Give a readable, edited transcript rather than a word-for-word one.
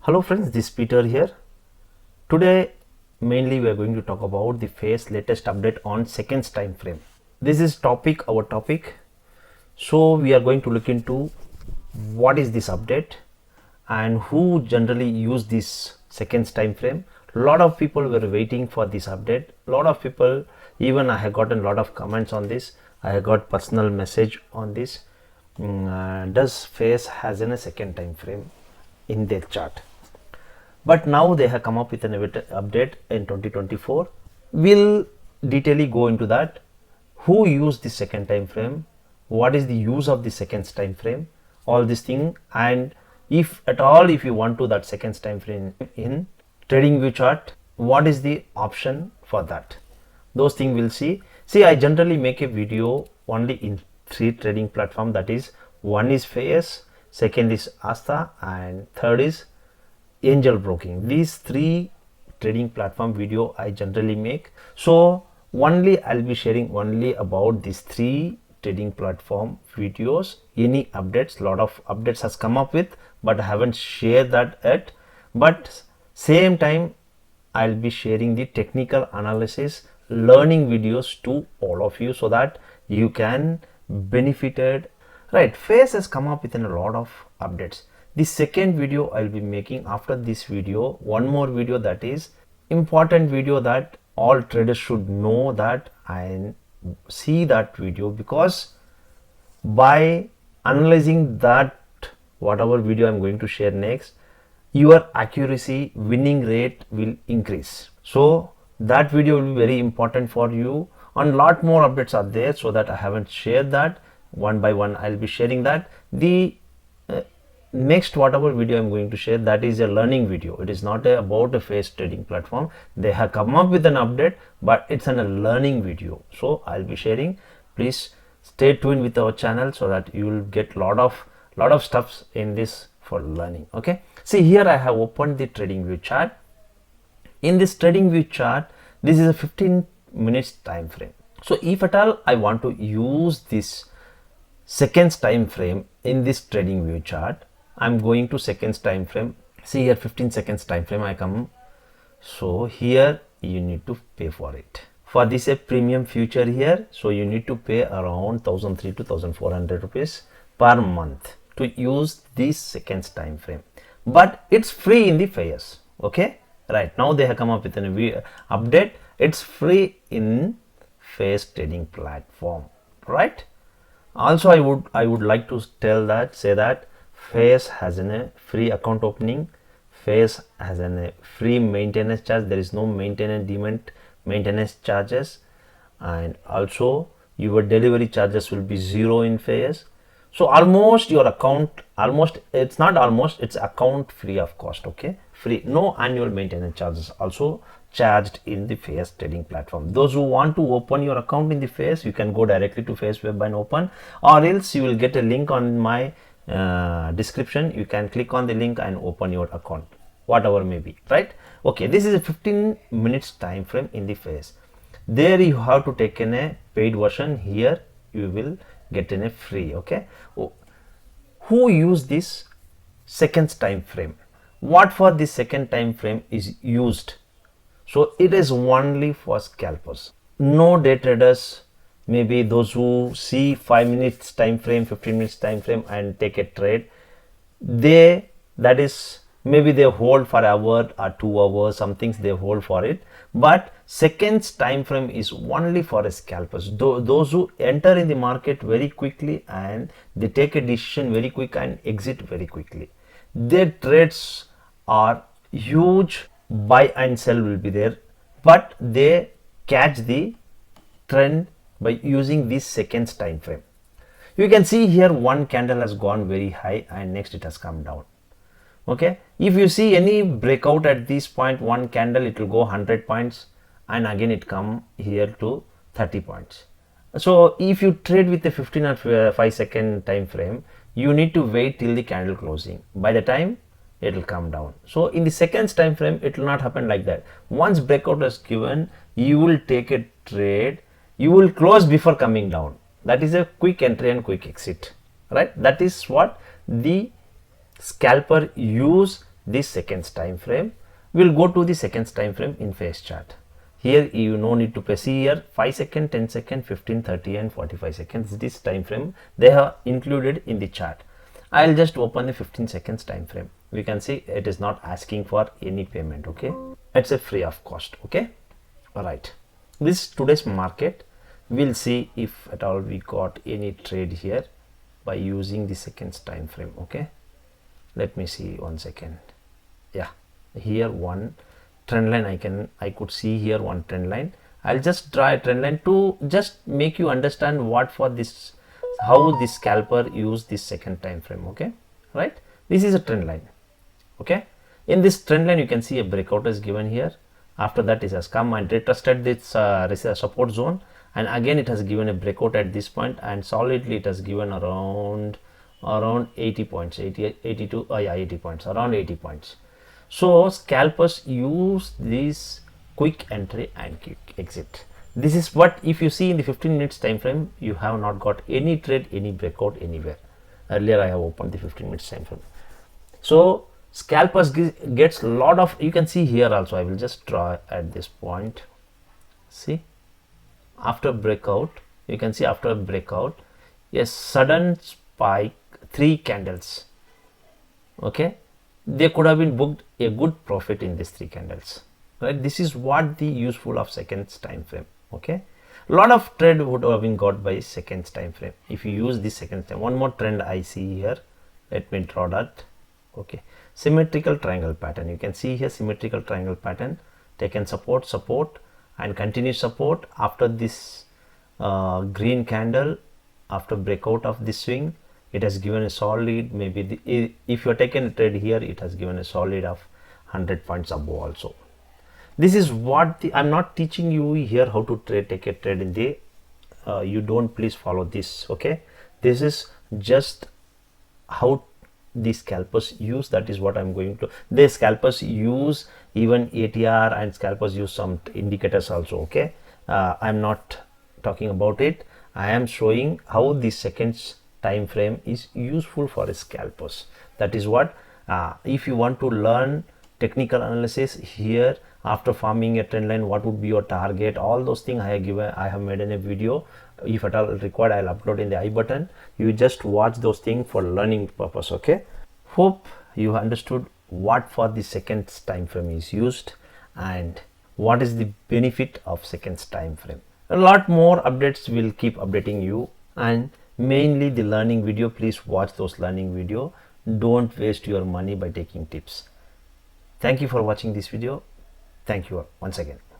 Hello friends, this is Peter here. Today mainly we are going to talk about the phase latest update on seconds time frame. This is our topic. So we are going to look into what is this update and who generally use this seconds time frame. A lot of people were waiting for this update. A lot of people, even I have gotten a lot of comments on this. I have got personal message on this. Does phase has a second time frame in their chart? But now they have come up with an update in 2024. We'll detailedly go into that. Who used the second time frame? What is the use of the seconds time frame? All this thing, and if at all, if you want to that seconds time frame in TradingView chart, what is the option for that? Those things we'll see. See, I generally make a video only in 3 trading platform. That is, one is Fyers, second is Asta, and third is angel broking. These 3 trading platform video I generally make. So only I'll be sharing only about these 3 trading platform videos. Any updates, lot of updates has come up with, but I haven't shared that yet. But same time I'll be sharing the technical analysis learning videos to all of you so that you can benefited. Right, Phase has come up with a lot of updates. The second video I'll be making after this video, one more video, that is important video that all traders should know that and see that video, because by analyzing that whatever video I'm going to share next, your accuracy, winning rate will increase. So that video will be very important for you, and lot more updates are there, so that I haven't shared that. One by one I'll be sharing that. The next whatever video I'm going to share, that is a learning video. It is not about a phase trading platform. They have come up with an update, but it's a learning video, so I'll be sharing. Please stay tuned with our channel so that you will get lot of stuffs in this for learning. Okay, see, here I have opened the TradingView chart. In this TradingView chart, this is a 15 minutes time frame. So if at all I want to use this seconds time frame in this TradingView chart, I'm going to seconds time frame. See here, 15 seconds time frame I come. So here you need to pay for it. For this a premium future here, so you need to pay around 1,300 to 1,400 rupees per month to use this seconds time frame. But it's free in the Fyers. Okay, right, now they have come up with an update. It's free in Fyers trading platform, right? Also, I would like to say that Fyers has a free account opening. Fyers has a free maintenance charge. There is no maintenance charges, and also your delivery charges will be 0 in Fyers. So almost your account, it's not almost, it's account free of cost. Okay, free, no annual maintenance charges also charged in the Fyers trading platform. Those who want to open your account in the Fyers, you can go directly to Fyers web and open, or else you will get a link on my description. You can click on the link and open your account, whatever may be, right? Okay, this is a 15 minutes time frame in the Fyers. There you have to take in a paid version. Here you will get in a free. Okay, who use this seconds time frame? What for this second time frame is used? So it is only for scalpers, no day traders. Maybe those who see 5 minutes time frame, 15 minutes time frame and take a trade, that is, maybe they hold for an hour or 2 hours, some things they hold for it. But seconds time frame is only for scalpers, those who enter in the market very quickly and they take a decision very quick and exit very quickly. Their trades are huge, buy and sell will be there, but they catch the trend by using this seconds time frame. You can see here one candle has gone very high and next it has come down. Okay, if you see any breakout at this point, one candle, it will go 100 points and again it come here to 30 points. So if you trade with a 15 or 5 second time frame, you need to wait till the candle closing. By the time it will come down. So in the seconds time frame, it will not happen like that. Once breakout is given, you will take a trade, you will close before coming down. That is a quick entry and quick exit, right? That is what the scalper use this seconds time frame. We'll go to the seconds time frame in Fyers chart. Here you no need to press. See here 5 second, 10 second, 15, 30 and 45 seconds. This time frame they have included in the chart. I'll just open the 15 seconds time frame. We can see it is not asking for any payment. Okay, it's a free of cost. Okay, all right. This today's market. We'll see if at all we got any trade here by using the seconds time frame. Okay, let me see 1 second. Yeah, here one trend line I could see here one trend line. I'll just draw a trend line to just make you understand what for this, how this scalper use this second time frame. Okay, right, this is a trend line. Okay, in this trend line you can see a breakout is given here. After that it has come and retested this support zone, and again it has given a breakout at this point, and solidly it has given around 80 points, 82 yeah, 80 points, around 80 points. So scalpers use this quick entry and quick exit. This is what, if you see in the 15 minutes time frame, you have not got any trade, any breakout anywhere. Earlier I have opened the 15 minutes time frame. So scalpers gets a lot of, you can see here also, I will just draw at this point. See, after breakout, you can see after breakout, a sudden spike, 3 candles. Okay, they could have been booked a good profit in these 3 candles. Right, this is what the useful of seconds time frame. Okay, a lot of trade would have been got by seconds time frame if you use this seconds time. One more trend I see here, let me draw that. Okay, symmetrical triangle pattern. You can see here symmetrical triangle pattern, taken support, support and continue support. After this green candle, after breakout of this swing, it has given a solid, maybe if you are taken a trade here, it has given a solid of 100 points above also. This is what I'm not teaching you here how to take a trade in the you don't please follow this. Okay, this is just how the scalpers use. That is what I'm going to, the scalpers use even ATR, and scalpers use some indicators also. Okay, I'm not talking about it. I am showing how the seconds time frame is useful for a scalpers. That is what if you want to learn technical analysis here, after forming a trend line, what would be your target, all those things I have made in a video. If at all required, I'll upload in the I button. You just watch those things for learning purpose. Okay, hope you understood what for the seconds time frame is used and what is the benefit of seconds time frame. A lot more updates will keep updating you, and mainly the learning video. Please watch those learning video. Don't waste your money by taking tips. Thank you for watching this video. Thank you once again.